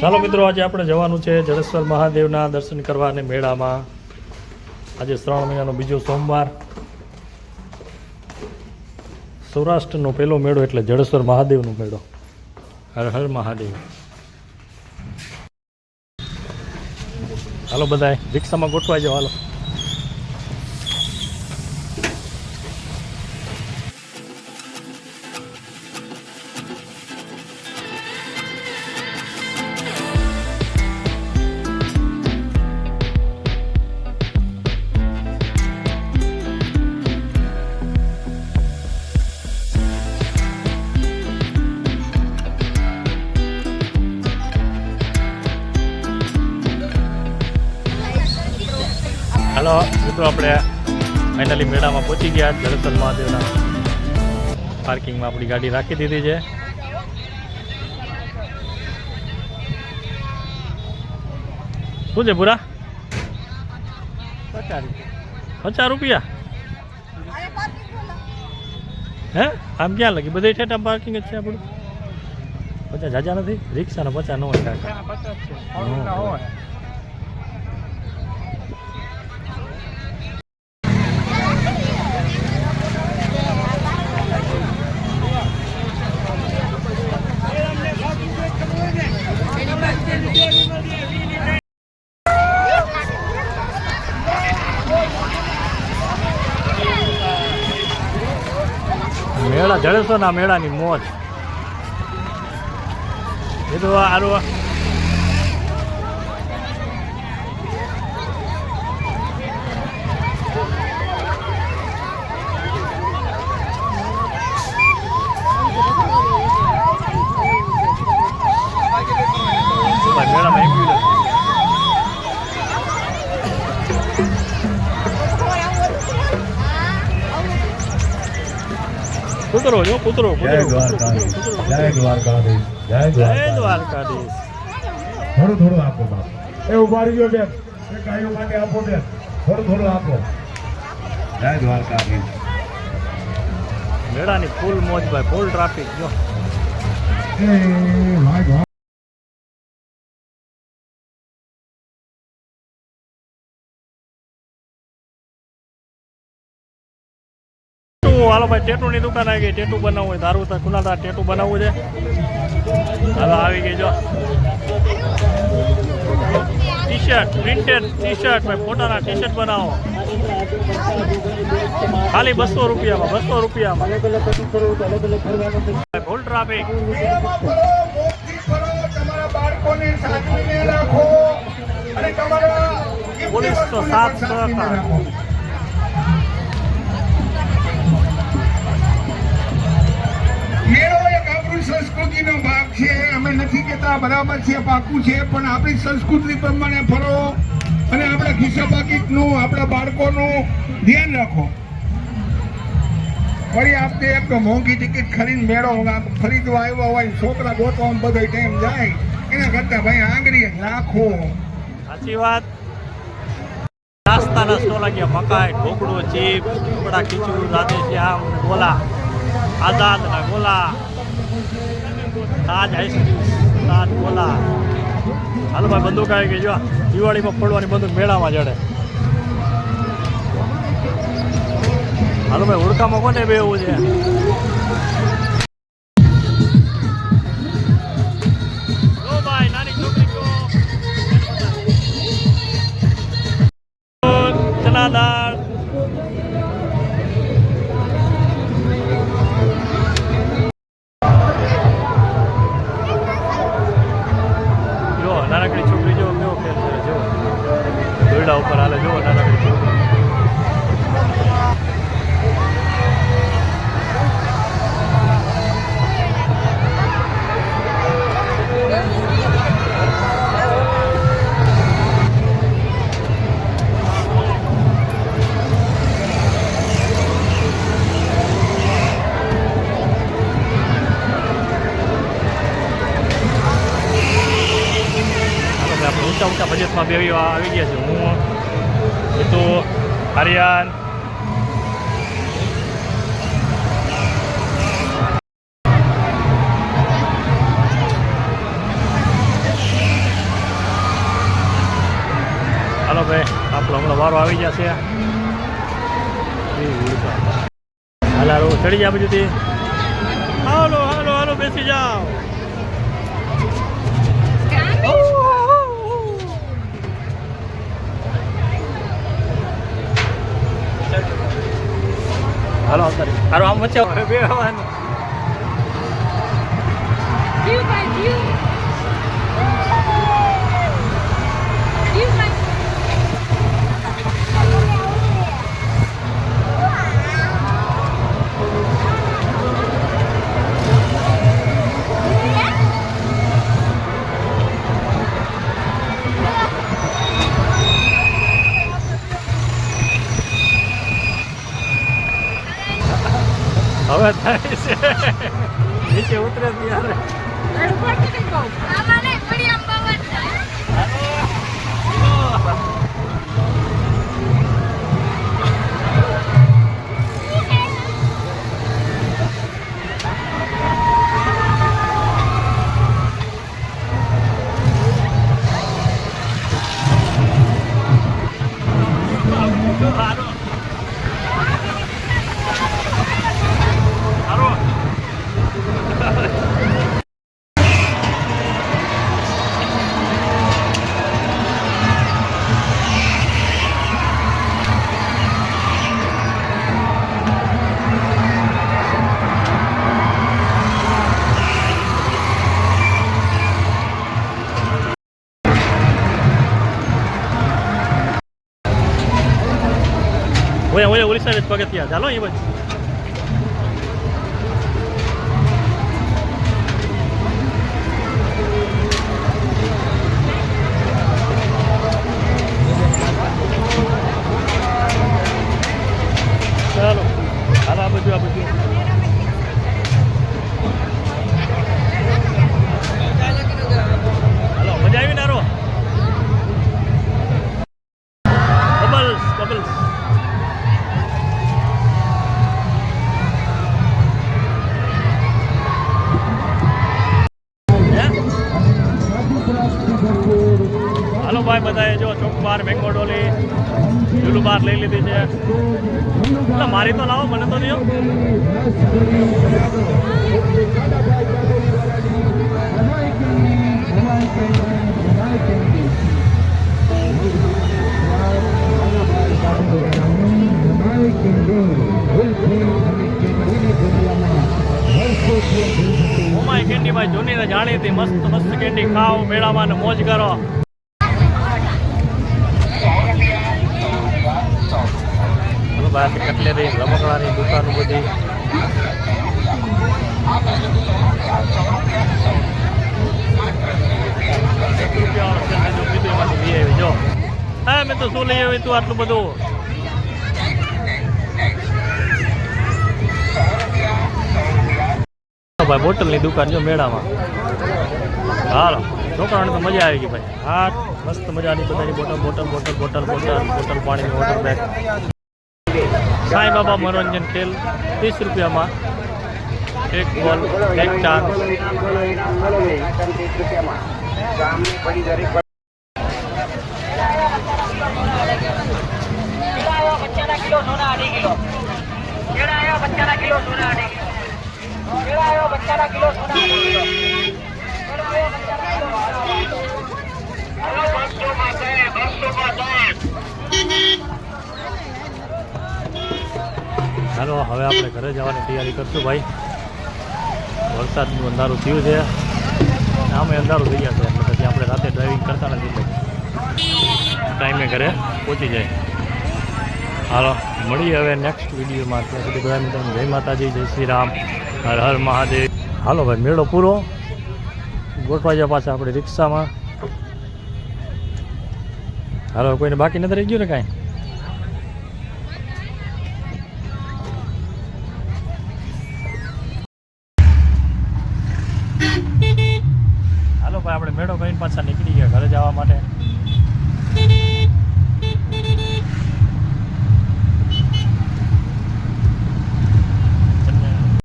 ચાલો મિત્રો, આજે આપણે જવાનું છે જડેશ્વર મહાદેવના દર્શન કરવા અને મેળામાં. આજે શ્રાવણ મહિનાનો બીજો સોમવાર, સૌરાષ્ટ્રનો પહેલો મેળો એટલે જડેશ્વર મહાદેવનો મેળો. હર હર મહાદેવ. હાલો બધાય રિક્ષામાં ગોઠવાઈ જાઓ. હાલો. હાલો મિત્રો, આપણે ફાઇનલી મેળામાં પહોંચી ગયા. જડેશ્વર મહાદેવના પાર્કિંગમાં આપણી ગાડી રાખી દીધી છે. શું છે પૂરા? 50 રૂપિયા. હે આમ ક્યાં લગી? બધે ઠેઠા પાર્કિંગ જ છે આપણું. 50 જાજા નથી. રિક્ષાના 50 ન હોય. મેળા જડેશ્વરના મેળાની મોજ એ તો સારું. મેળામાં એમ્બ્યુલન્સ કૂતરો જો કૂતરો. જય દ્વારકાધીશ. જય દ્વારકાધીશ. થોડું આપો બાપ. એ ઉભા રહ્યો બેન, એ ગાયો માટે આપો બેન. થોડું આપો. જય દ્વારકાધીશ. મેળાની ફૂલ મોજ ભાઈ, ફૂલ ટ્રાફિક જો. હાલો ભાઈ, ટેટુની દુકાન આવી ગઈ. ટેટુ બનાવવું હોય, તારું કુનાદાર ટેટુ બનાવવું છે. હાલો આવી ગઈ જો. T shirt, printed T shirt ભાઈ, ફોટાના ટી શર્ટ બનાવો ખાલી 200 રૂપિયામાં. 200 રૂપિયામાં ફૂલ ટ્રાફિક. પોલીસ તો 7 સંસ્કૃતિનો ભાગ છે. અમે નથી કહેતા બરાબર છે, પાકું છે, પણ આપણી સંસ્કૃતિ પ્રમાણે ફરો અને આપણા ખિસ્સા પાકીટનું, આપણા બાળકોનું ધ્યાન રાખો. ફરી આપતે એક તો મોંઘી ટિકિટ ખરીદ મેળો ખરીદવા આવ્યા હોય, છોકરા ગોતવામાં બધો ટાઈમ જાય, એના કરતા ભાઈ આંગળી રાખો. સાચી વાત. નાસ્તાના સ્ટોલ લાગ્યા, મકાઈ, ઢોકળો, ચીપ, ટુકડા, ખીચું, રાધેશ્યામ, ગોલા, આઝાદના ગોલા, તાજ આઈસ્ક્રીમ, તાજ ગોલા. હાલો ભાઈ, બંદૂક આવી ગઈ જો. દિવાળીમાં ફોડવાની બંદૂક મેળામાં જડે. હાલો ભાઈ, હુડકામાં કોને બેવું છે? જો ભાઈ, નાની છોકરી ચના દાળ. નાનકડી છોકરી જો કેવો ખેલ કરે જો. દોરડા ઉપર હાલે જો નાનકડી છોકરી. ઊંચા બજેટમાં બે આવી ગયા છે. હું તો આર્યન, વારો આવી જશે. હાલો ચડી જા બધું. હાલો હાલો હાલો બેસી જાઓ. હાલો હાલો આમ વચ્ચે બેહવાનું. હવે થાય છે નીચે ઉતરે ત્યારે ઓય ઓલી સાઈડ પગથિયા ચાલો એ બાજુ. ચાલો હાલો આ બાજુ આ બાજુ. હાલો મજા આવી ને આરો. Bubbles bubbles. હાલો ભાઈ બધાએ જો ચોકબાર મેંગો ડોલી ઝૂલું બાર લઈ લીધી છે. એટલે મારી તો લાવો મને તો દો. ઓમાય કેન્ડી ભાઈ જૂની ને જાણી હતી. મસ્ત મસ્ત કેન્ડી ખાઓ મેળામાં ને મોજ કરો. બહાર કટલેરી રમકડાની દુકાનો બધી. જો હા મેં તો શું લઈ આવી તું આટલું બધું. ભાઈ બોટલની દુકાન જો મેળામાં. હાલો છોકરાઓને તો મજા આવી ગઈ ભાઈ. હા મસ્ત મજાની બધાની bottle bottle bottle bottle bottle bottle પાણીની વોટર બેગ. સાંઈ બાબા મનોરંજન ખેલ 30 રૂપિયામાં એક બોલ એક ચાન્સ. ચાલો હવે આપણે ઘરે જવાની તૈયારી કરશું ભાઈ. વરસાદનું અંધારું થયું છે. આમે અંધારું થઈ ગયા છે એટલે પછી આપણે રાતે ડ્રાઇવિંગ કરતા નથી એટલે ટાઈમે ઘરે પહોંચી જાય. હાલો મળીએ હવે નેક્સ્ટ વિડીયોમાં. ત્યાં સુધી બધા મિત્રોને જય માતાજી, જય શ્રી રામ, હર હર મહાદેવ. હાલો ભાઈ મેળો પૂરો. ગોઠવા જાય પાછા આપણે રિક્ષામાં. હાલો કોઈને બાકી નથી રહી ગયું ને કાંઈ. હાલો ભાઈ આપણે મેળો કરીને પાછા નીકળી ગયા ઘરે જવા માટે.